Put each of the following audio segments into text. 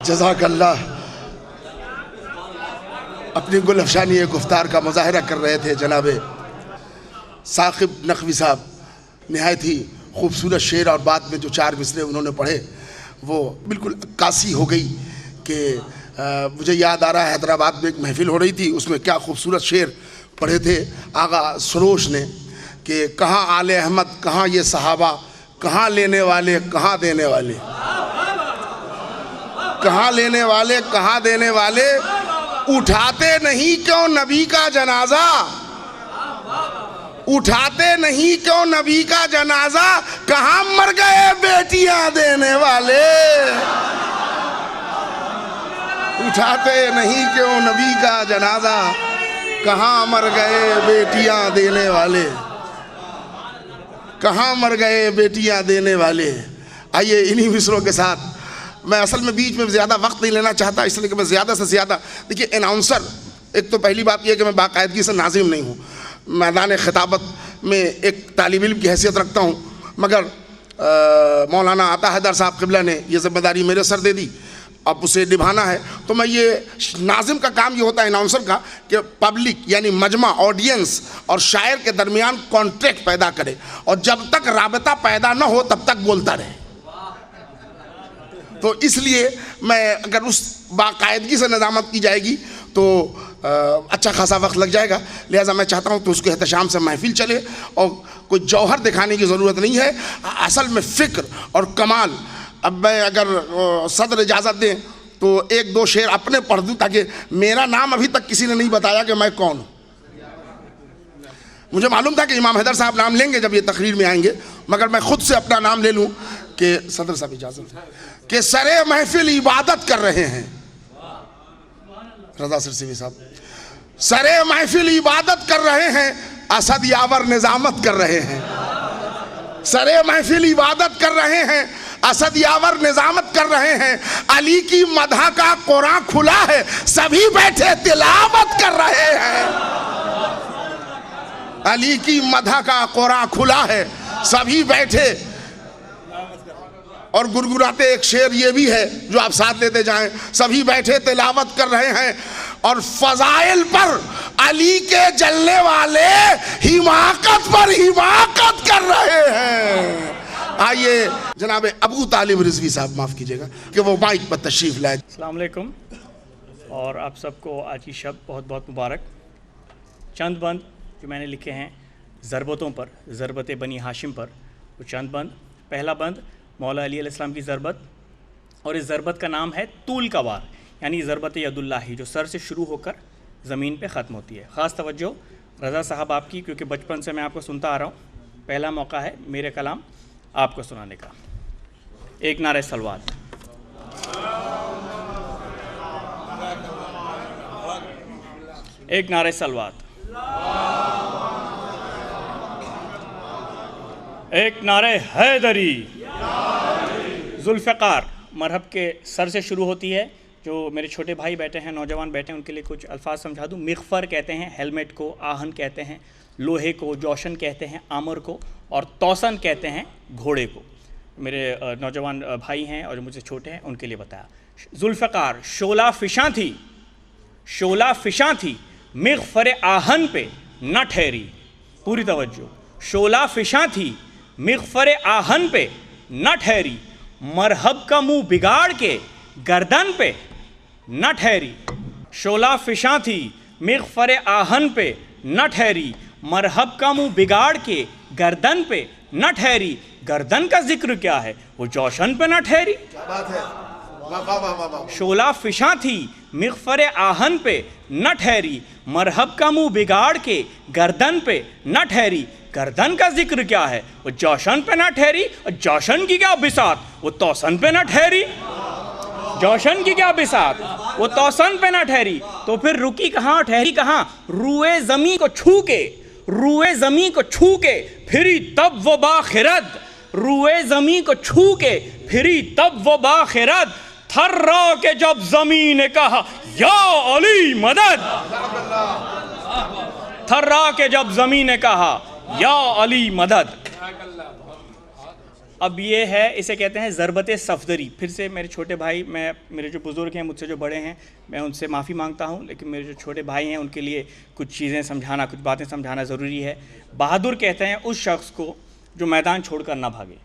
جزاک اللہ اپنی گل افشانی گفتار کا مظاہرہ کر رہے تھے جناب ثاقب نقوی صاحب. نہایت ہی خوبصورت شعر اور بعد میں جو 4 مصرے انہوں نے پڑھے وہ بالکل عکاسی ہو گئی کہ مجھے یاد آ رہا ہے حیدرآباد میں ایک محفل ہو رہی تھی, اس میں کیا خوبصورت شعر پڑھے تھے آغا سروش نے کہ کہاں آل احمد کہاں یہ صحابہ, کہاں لینے والے کہاں دینے والے, کہاں لینے والے کہاں دینے والے, اٹھاتے نہیں کیوں نبی کا جنازہ, اٹھاتے نہیں کیوں نبی کا جنازہ, کہاں مر گئے بیٹیاں دینے والے, اٹھاتے نہیں کیوں نبی کا جنازہ, کہاں مر گئے بیٹیاں دینے والے, کہاں مر گئے بیٹیاں دینے والے. آئیے انہی مصروں کے ساتھ, میں اصل میں بیچ میں زیادہ وقت نہیں لینا چاہتا, اس لیے کہ میں زیادہ سے زیادہ دیکھیے اناؤنسر, ایک تو پہلی بات یہ کہ میں باقاعدگی سے ناظم نہیں ہوں, میدان خطابت میں ایک طالب علم کی حیثیت رکھتا ہوں, مگر مولانا عطا حیدر صاحب قبلہ نے یہ ذمہ داری میرے سر دے دی, اب اسے نبھانا ہے. تو میں یہ ناظم کا کام یہ ہوتا ہے اناؤنسر کا کہ پبلک یعنی مجمع آڈینس اور شاعر کے درمیان کانٹیکٹ پیدا کرے, اور جب تک رابطہ پیدا نہ ہو تب تک بولتا رہے. تو اس لیے میں اگر اس باقاعدگی سے نظامت کی جائے گی تو اچھا خاصا وقت لگ جائے گا, لہٰذا میں چاہتا ہوں تو اس کے احتشام سے محفل چلے, اور کوئی جوہر دکھانے کی ضرورت نہیں ہے, اصل میں فکر اور کمال. اب میں اگر صدر اجازت دیں تو 1-2 شعر اپنے پڑھ دوں, تاکہ میرا نام ابھی تک کسی نے نہیں بتایا کہ میں کون ہوں. مجھے معلوم تھا کہ امام حیدر صاحب نام لیں گے جب یہ تقریر میں آئیں گے, مگر میں خود سے اپنا نام لے لوں کہ صدر صاحب اجازت ہے کہ سرے محفل عبادت کر رہے ہیں. رضا سرسوی صاحب سرے محفل عبادت کر رہے ہیں, اسد یاور نظامت کر رہے ہیں. سرے محفل عبادت کر رہے ہیں, اسد یاور نظامت کر رہے ہیں. علی کی مدح کا قرآن کھلا ہے, سبھی بیٹھے تلاوت کر رہے ہیں. علی کی مدح کا قرآن کھلا ہے, سبھی بیٹھے. اور گرگراتے ایک شعر یہ بھی ہے جو آپ ساتھ لیتے جائیں, سبھی بیٹھے تلاوت کر رہے ہیں, اور فضائل پر علی کے جلنے والے حماقت پر حماقت کر رہے ہیں. آئیے جناب ابو طالب رضوی صاحب معاف کیجئے گا کہ وہ مائک پر تشریف لائے. السلام علیکم, اور آپ سب کو آج کی شب بہت بہت مبارک. چند بند جو میں نے لکھے ہیں ضربتوں پر, ضربت بنی ہاشم پر, وہ چند بند. پہلا بند مولا علی علیہ السلام کی ضربت, اور اس ضربت کا نام ہے طول کا وار, یعنی ضربت ید اللہ جو سر سے شروع ہو کر زمین پہ ختم ہوتی ہے. خاص توجہ رضا صاحب آپ کی, کیونکہ بچپن سے میں آپ کو سنتا آ رہا ہوں, پہلا موقع ہے میرے کلام آپ کو سنانے کا. ایک نعرہ صلوات. ایک نعرہ صلوات. ایک نعرہ حیدری. ذوالفقار مرحب کے سر سے شروع ہوتی ہے. جو میرے چھوٹے بھائی بیٹھے ہیں, نوجوان بیٹھے ہیں, ان کے لیے کچھ الفاظ سمجھا دوں. مغفر کہتے ہیں ہیلمٹ کو, آہن کہتے ہیں لوہے کو, جوشن کہتے ہیں آمر کو, اور توسن کہتے ہیں گھوڑے کو. میرے نوجوان بھائی ہیں اور جو مجھ سے چھوٹے ہیں ان کے لیے بتایا. ذوالفقار شعلہ فشاں تھی, شعلہ فشاں تھی, مغفر آہن پہ نہ ٹھہری. پوری توجہ. شعلہ فشاں تھی, مغفر آہن پہ نہ ٹھہری, مرحب کا منہ بگاڑ کے گردن پہ نہ ٹھہری. شعلہ فشاں تھی, مغفر آہن پہ نہ ٹھہری, مرحب کا منہ بگاڑ کے گردن پہ نہ ٹھہری. گردن کا ذکر کیا ہے, وہ جوشن پہ نہ ٹھہری. شعلہ فشاں تھی, مغفر آہن پہ نہ ٹھہری, مرحب کا منہ بگاڑ کے گردن پہ نہ ٹھہری. گردن کا ذکر کیا ہے, وہ جوشن پہ نہ ٹھہری. اور جوشن کی کیا بساط, وہ توسن پہ نہ ٹھہری. جوشن کی کیا بساط, وہ توسن پہ نہ ٹھہری. تو پھر رکی کہاں, ٹھہری کہاں؟ روئے زمین کو چھو کے, روئے زمین کو چھو کے پھری تب وہ باخرد. روئے زمین کو چھو کے پھری تب وہ باخرد. تھرا کے جب زمین نے کہا یا علی مدد. تھرا کے جب زمین نے کہا یا علی مدد. اب یہ ہے، اسے کہتے ہیں ضربت صفدری. پھر سے میرے چھوٹے بھائی، میرے جو بزرگ ہیں مجھ سے جو بڑے ہیں، میں ان سے معافی مانگتا ہوں، لیکن میرے جو چھوٹے بھائی ہیں ان کے لیے کچھ چیزیں سمجھانا، کچھ باتیں سمجھانا ضروری ہے. بہادر کہتے ہیں اس شخص کو جو میدان چھوڑ کر نہ بھاگے،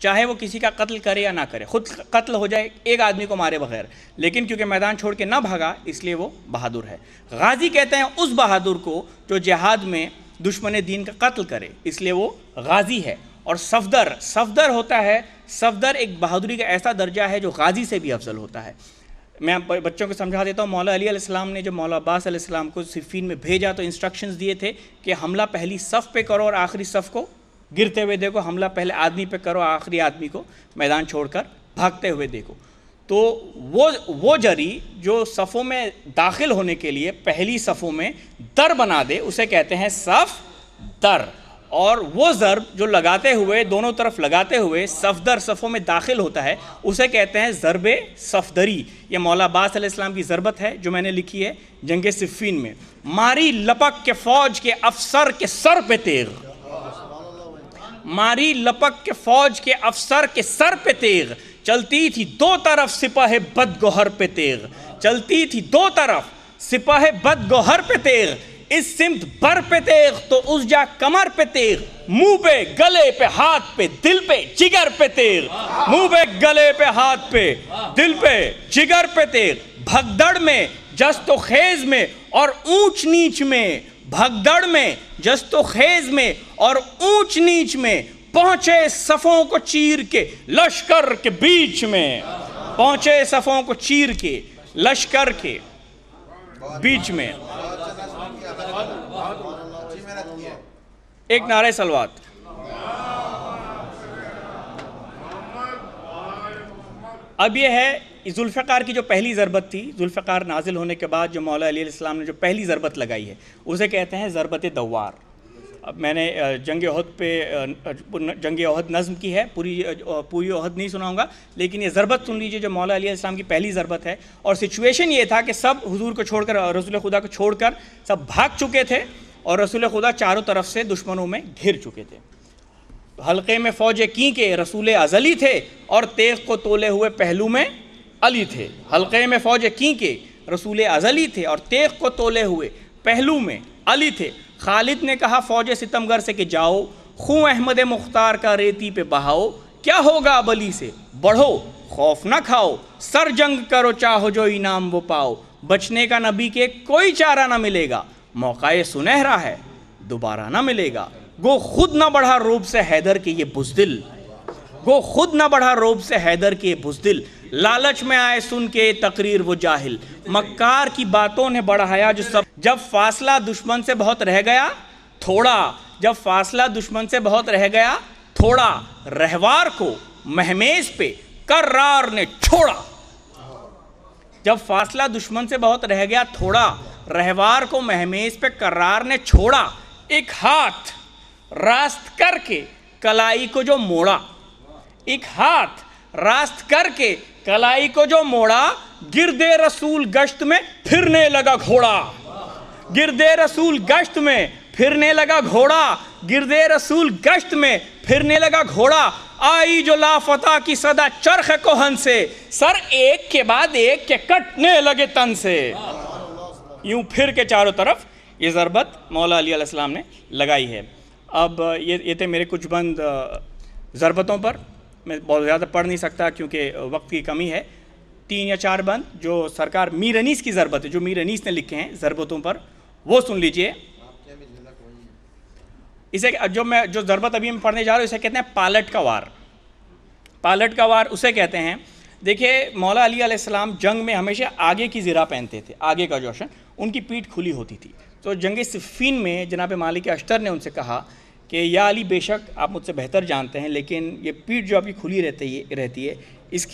چاہے وہ کسی کا قتل کرے یا نہ کرے، خود قتل ہو جائے ایک آدمی کو مارے بغیر، لیکن کیونکہ میدان چھوڑ کے نہ بھاگا اس لیے وہ بہادر ہے. غازی کہتے ہیں اس بہادر کو جو جہاد میں دشمن دین کا قتل کرے، اس لیے وہ غازی ہے. اور صفدر ہوتا ہے، صفدر ایک بہادری کا ایسا درجہ ہے جو غازی سے بھی افضل ہوتا ہے. میں بچوں کو سمجھا دیتا ہوں. مولا علی علیہ السلام نے جب مولا عباس علیہ السلام کو صفین میں بھیجا تو انسٹرکشنز دیے تھے کہ حملہ پہلی صف پہ کرو اور آخری صف کو گرتے ہوئے دیکھو، حملہ پہلے آدمی پہ کرو، آخری آدمی کو میدان چھوڑ کر بھاگتے ہوئے دیکھو. تو وہ جری جو صفوں میں داخل ہونے کے لیے پہلی صفوں میں در بنا دے اسے کہتے ہیں صف در. اور وہ ضرب جو لگاتے ہوئے، دونوں طرف لگاتے ہوئے صفدر صفوں میں داخل ہوتا ہے اسے کہتے ہیں ضرب صفدری. یہ مولا عباس علیہ السلام کی ضربت ہے جو میں نے لکھی ہے جنگ صفین میں. ماری لپک کے فوج کے افسر کے سر پہ تیغ، ماری لپک کے فوج کے افسر کے سر پہ تیغ، چلتی تھی دو طرف سپاہ بد گوہر پہ تیغ، چلتی تھی دو طرف سپاہ بد گوہر پہ تیغ، اس سمت بر پہ تیغ تو اس جا کمر پہ تیغ، منہ پہ گلے پہ ہاتھ پہ دل پہ جگر پہ تیغ، منہ پہ گلے پہ ہاتھ پہ دل پہ جگر پہ تیغ. بھگدڑ میں جست و خیز میں اور اونچ نیچ میں، بھگدڑ میں جست و خیز میں اور اونچ نیچ میں، پہنچے صفوں کو چیر کے لشکر کے بیچ میں، پہنچے صفوں کو چیر کے لشکر کے بیچ میں. ایک نعرہ صلوات. اب یہ ہے ذوالفقار کی جو پہلی ضربت تھی، ذوالفقار نازل ہونے کے بعد جو مولا علی علیہ السلام نے جو پہلی ضربت لگائی ہے اسے کہتے ہیں ضربت دوار. اب میں نے جنگ احد نظم کی ہے، پوری احد نہیں سناؤں گا، لیکن یہ ضربت سن لیجئے جو مولا علیہ السلام کی پہلی ضربت ہے. اور سچویشن یہ تھا کہ سب حضور کو چھوڑ کر، رسول خدا کو چھوڑ کر سب بھاگ چکے تھے اور رسول خدا چاروں طرف سے دشمنوں میں گھر چکے تھے. حلقے میں فوج کی کے رسول ازلی تھے اور تیغ کو تولے ہوئے پہلو میں علی تھے. حلقے میں فوج کی کے رسول ازلی تھے اور تیغ کو تولے ہوئے پہلو میں علی تھے. خالد نے کہا فوج ستمگر سے کہ جاؤ، خون احمد مختار کا ریتی پہ بہاؤ، کیا ہوگا اب علی سے بڑھو خوف نہ کھاؤ، سر جنگ کرو چاہو جو انعام وہ پاؤ، بچنے کا نبی کے کوئی چارہ نہ ملے گا، موقع سنہرا ہے دوبارہ نہ ملے گا. گو خود نہ بڑھا روب سے حیدر کے یہ بزدل، گو خود نہ بڑھا روب سے حیدر کے بزدل، لالچ میں آئے سن کے تقریر وہ جاہل، مکار کی باتوں نے بڑھایا جو سب. جب فاصلہ دشمن سے بہت رہ گیا تھوڑا، جب فاصلہ دشمن سے بہت رہ گیا تھوڑا، رہوار کو مہمیز پہ کرار نے چھوڑا. جب فاصلہ دشمن سے بہت رہ گیا تھوڑا، رہوار کو مہمیز پہ کرار نے چھوڑا. ایک ہاتھ راست کر کے کلائی کو جو موڑا، ایک ہاتھ راست کر کے کلائی کو جو موڑا، گردے رسول گشت میں پھرنے لگا گھوڑا، گردے رسول گشت میں پھرنے لگا گھوڑا، گردے رسول گشت میں پھرنے لگا گھوڑا. آئی جو لافتہ کی صدا چرخ کوہن سے، سر ایک کے بعد ایک کے کٹنے لگے تن سے. یوں پھر کے چاروں طرف یہ ضربت مولا علی علیہ السلام نے لگائی ہے. اب یہ تھے میرے کچھ بند ضربتوں پر. میں بہت زیادہ پڑھ نہیں سکتا کیونکہ وقت کی کمی ہے. 3 یا 4 بند جو سرکار میر انیس کی ضربت ہے، جو میر انیس نے لکھے ہیں ضربتوں پر، وہ سن لیجئے. اسے جو ضربت ابھی میں پڑھنے جا رہا ہوں اسے کہتے ہیں پالٹ کا وار. پالٹ کا وار اسے کہتے ہیں. دیکھیے مولا علی علیہ السلام جنگ میں ہمیشہ آگے کی زرہ پہنتے تھے، آگے کا جوشن، ان کی پیٹھ کھلی ہوتی تھی. تو جنگ صفین میں جناب مالک اشتر نے ان سے کہا کہ یا علی بے شک آپ مجھ سے بہتر جانتے ہیں، لیکن یہ پیٹھ جو آپ کی کھلی رہتی ہے اس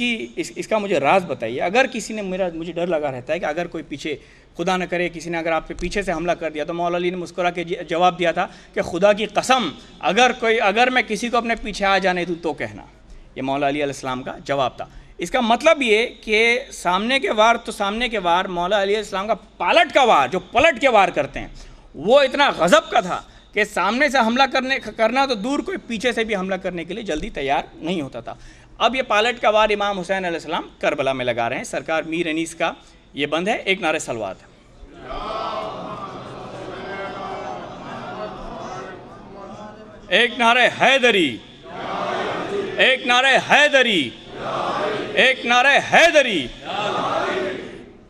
کا مجھے راز بتائیے. اگر کسی نے مجھے ڈر لگا رہتا ہے کہ اگر کوئی پیچھے خدا نہ کرے کسی نے اگر آپ پہ پیچھے سے حملہ کر دیا. تو مولا علی نے مسکرا کے جواب دیا تھا کہ خدا کی قسم اگر میں کسی کو اپنے پیچھے آ جانے دوں تو کہنا. یہ مولا علی علیہ السلام کا جواب تھا. اس کا مطلب یہ کہ سامنے کے وار مولا علی علیہ السلام کا پالٹ کا وار جو پلٹ کے وار کرتے ہیں وہ اتنا غضب کا تھا کہ سامنے سے حملہ کرنا تو دور، کوئی پیچھے سے بھی حملہ کرنے کے لیے جلدی تیار نہیں ہوتا تھا۔ اب یہ پالٹ کا وار امام حسین علیہ السلام کربلا میں لگا رہے ہیں۔ سرکار میر انیس کا یہ بند ہے، ایک نعرہ صلوات، ایک نعرہ حیدری، ایک نعرہ حیدری، ایک نعرہ حیدری۔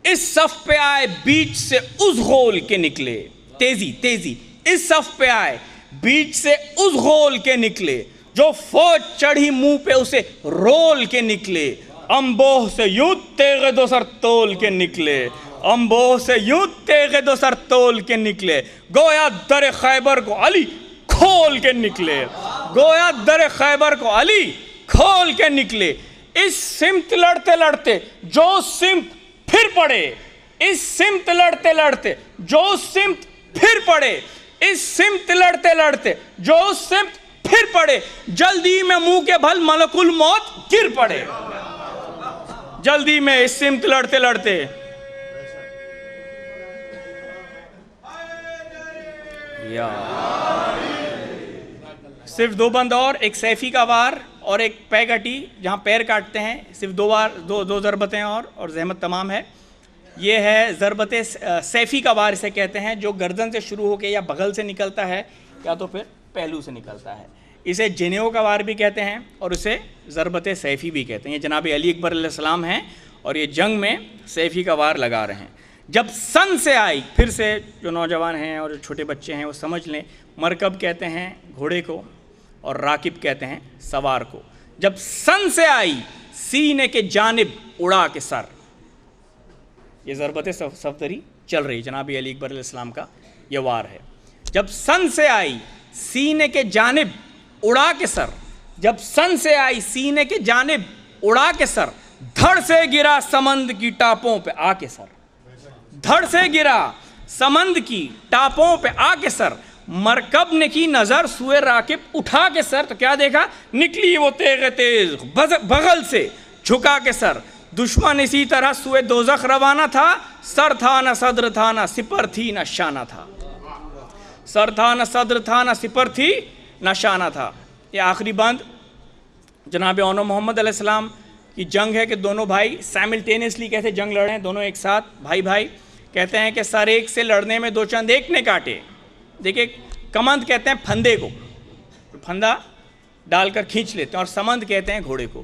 اس صف پہ آئے بیچ سے اس غول کے نکلے، تیزی تیزی، اس صف پہ آئے بیچ سے اس غول کے نکلے، جو فوج چڑھی منہ پہ اسے رول کے نکلے، امبوہ سے یوں تیغ دو سر تول کے نکلے، امبوہ سے یوں تیغ دو سر تول کے نکلے، گویا در خیبر کو علی کھول کے نکلے، گویا در خیبر کو علی کھول کے نکلے۔ اس سمت لڑتے لڑتے جو سمت پھر پڑے، اس سمت لڑتے لڑتے جو سمت پھر پڑے، اس سمت لڑتے لڑتے جو سمت پھر پڑے، جلدی میں منہ کے بھل ملک الموت گر پڑے، جلدی میں اس سمت لڑتے لڑتے۔ صرف دو بند اور، ایک سیفی کا وار اور ایک پے گٹی جہاں پیر کاٹتے ہیں، صرف دو ضربتیں اور زحمت تمام ہے۔ یہ ہے ضربت سیفی کا وار اسے کہتے ہیں، جو گردن سے شروع ہو کے یا بغل سے نکلتا ہے یا تو پھر پہلو سے نکلتا ہے۔ اسے جنیو کا وار بھی کہتے ہیں اور اسے ضربت سیفی بھی کہتے ہیں۔ یہ جناب علی اکبر علیہ السلام ہیں اور یہ جنگ میں سیفی کا وار لگا رہے ہیں۔ جب سن سے آئی، پھر سے جو نوجوان ہیں اور جو چھوٹے بچے ہیں وہ سمجھ لیں، مرکب کہتے ہیں گھوڑے کو اور راکب کہتے ہیں سوار کو۔ جب سن سے آئی سینے کے جانب اڑا کے سر، یہ ضربت صفدری چل رہی جناب علی اکبر علیہ السلام کا یہ وار ہے۔ جب سن سے آئی سینے کے جانب اڑا کے سر، جب سن سے آئی سینے کے جانب اڑا کے سر، دھڑ سے گرا سمند کی ٹاپوں پہ آ کے سر، دھڑ سے گرا سمند کی ٹاپوں پہ آ کے سر، مرکب نے کی نظر سوئے راکب اٹھا کے سر، تو کیا دیکھا؟ نکلی وہ تیغ تیز بغل سے جھکا کے سر، دشمن اسی طرح سوئے دوزخ روانہ تھا، سر تھا نہ صدر تھا نہ سپر تھی نہ شانہ تھا، سر تھا نہ صدر تھا نہ سپر تھی نہ شانہ تھا۔ یہ آخری بند جناب اونو محمد علیہ السلام کی جنگ ہے کہ دونوں بھائی سائملٹینیسلی کیسے جنگ لڑ رہے ہیں، دونوں ایک ساتھ بھائی بھائی۔ کہتے ہیں کہ سر ایک سے لڑنے میں دو چند ایک نے کاٹے۔ دیکھیں کمند کہتے ہیں پھندے کو، پھندا ڈال کر کھینچ لیتے ہیں، اور سمند کہتے ہیں گھوڑے کو۔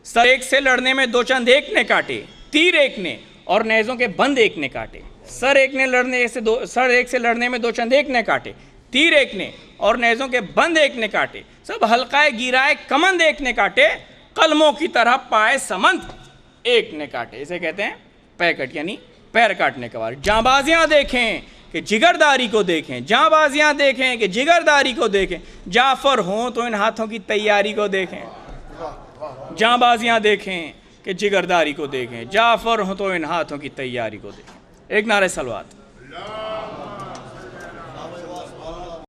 سر ایک سے لڑنے میں دو چند ایک نے کاٹے، تیر ایک نے اور نیزوں کے بند ایک نے کاٹے۔ سر ایک سے لڑنے میں دو چند ایک نے کاٹے، تیر ایک نے اور نیزوں کے بند ایک نے کاٹے، سب حلقہ گیرائے کمند ایک نے کاٹے، قلموں کی طرح پائے سمند ایک نے کاٹے۔ اسے کہتے ہیں پیکٹ، یعنی پیر کاٹنے کا وار۔ جانبازیاں دیکھیں کہ جگرداری کو دیکھیں، جانبازیاں دیکھیں کہ جگرداری کو دیکھیں، جعفر ہوں تو ان ہاتھوں کی تیاری کو دیکھیں، جانبازیاں دیکھیں کہ جگرداری کو دیکھیں، جعفر ہوں تو ان ہاتھوں کی تیاری کو دیکھیں۔ ایک نعرہ صلوات۔